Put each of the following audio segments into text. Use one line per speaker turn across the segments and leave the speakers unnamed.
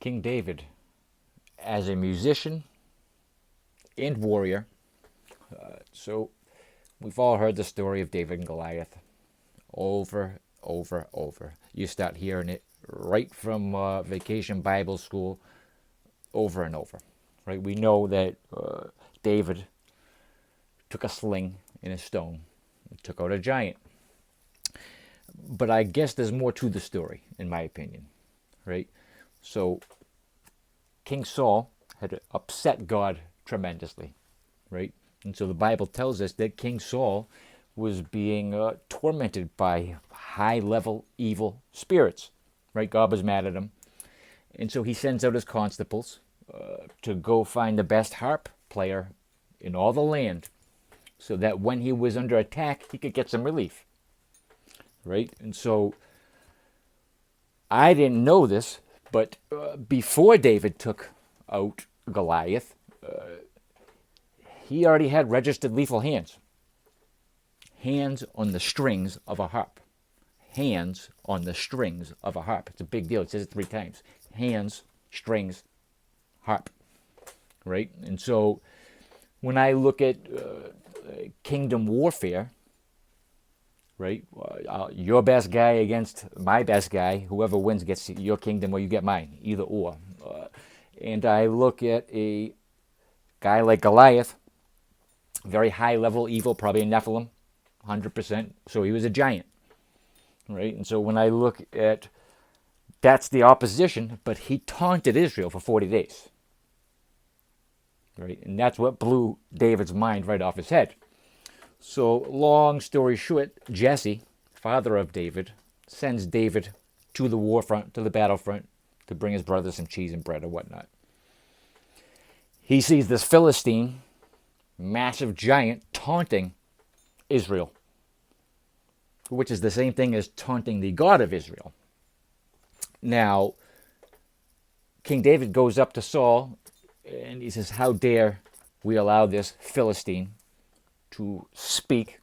King David, as a musician and warrior, so we've all heard the story of David and Goliath over. You start hearing it right from Vacation Bible School over and over, right? We know that David took a sling and a stone and took out a giant. But I guess there's more to the story, in my opinion, right? So King Saul had upset God tremendously, right? And so the Bible tells us that King Saul was being tormented by high-level evil spirits, right? God was mad at him. And so he sends out his constables to go find the best harp player in all the land so that when he was under attack, he could get some relief, right? And so I didn't know this, but before David took out Goliath, he already had registered lethal hands. Hands on the strings of a harp. Hands on the strings of a harp. It's a big deal. It says it 3 times. Hands, strings, harp. Right? And so when I look at kingdom warfare, right? Your best guy against my best guy. Whoever wins gets your kingdom or you get mine. Either or. And I look at a guy like Goliath, very high level evil, probably a Nephilim, 100%. So he was a giant, right? And so when I look at, that's the opposition, but he taunted Israel for 40 days, right? And that's what blew David's mind right off his head. So long story short, Jesse, father of David, sends David to the war front, to the battlefront, to bring his brother some cheese and bread or whatnot. He sees this Philistine, massive giant, taunting Israel, which is the same thing as taunting the God of Israel. Now, King David goes up to Saul and he says, how dare we allow this Philistine to speak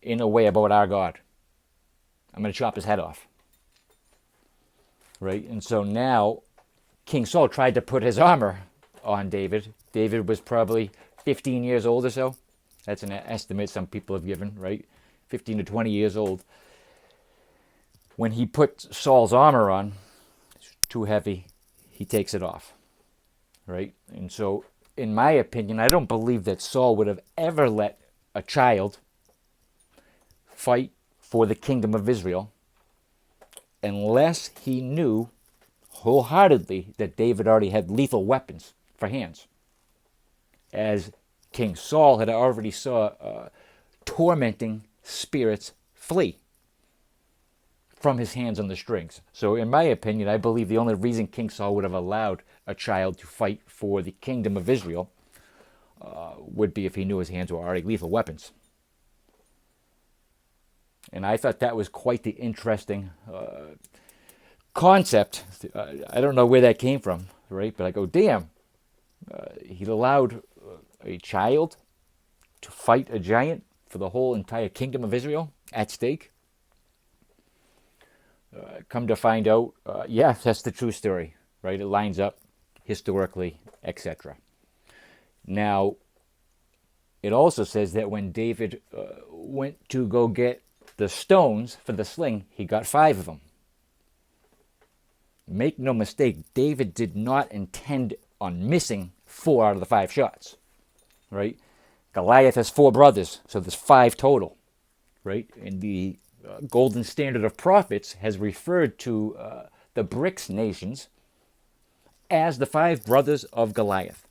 in a way about our God? I'm going to chop his head off. Right? And so now King Saul tried to put his armor on David. David was probably 15 years old or so. That's an estimate some people have given, right? 15 to 20 years old. When he put Saul's armor on, it's too heavy, he takes it off, right? And so, in my opinion, I don't believe that Saul would have ever let a child fight for the kingdom of Israel unless he knew wholeheartedly that David already had lethal weapons for hands. As King Saul had already saw tormenting spirits flee from his hands on the strings. So in my opinion, I believe the only reason King Saul would have allowed a child to fight for the kingdom of Israel would be if he knew his hands were already lethal weapons. And I thought that was quite the interesting concept. I don't know where that came from, right? But I go, damn, he allowed a child to fight a giant for the whole entire kingdom of Israel at stake. Come to find out, yeah, that's the true story, right? It lines up historically, etc. Now, it also says that when David went to go get the stones for the sling, he got 5 of them. Make no mistake, David did not intend on missing 4 out of the 5 shots, right? Goliath has 4 brothers, so there's 5 total, right? And the Golden Standard of Prophets has referred to the BRICS nations as the 5 brothers of Goliath,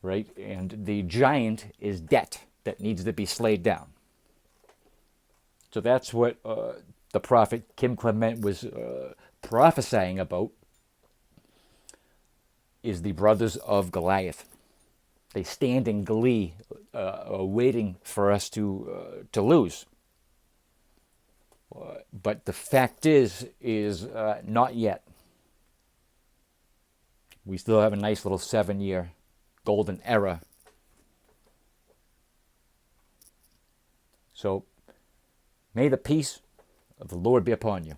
right? And the giant is debt that needs to be slayed down. So that's what the prophet Kim Clement was prophesying about, is the brothers of Goliath. They stand in glee, waiting for us to lose. But the fact is not yet. We still have a nice little 7-year golden era. So, may the peace of the Lord be upon you.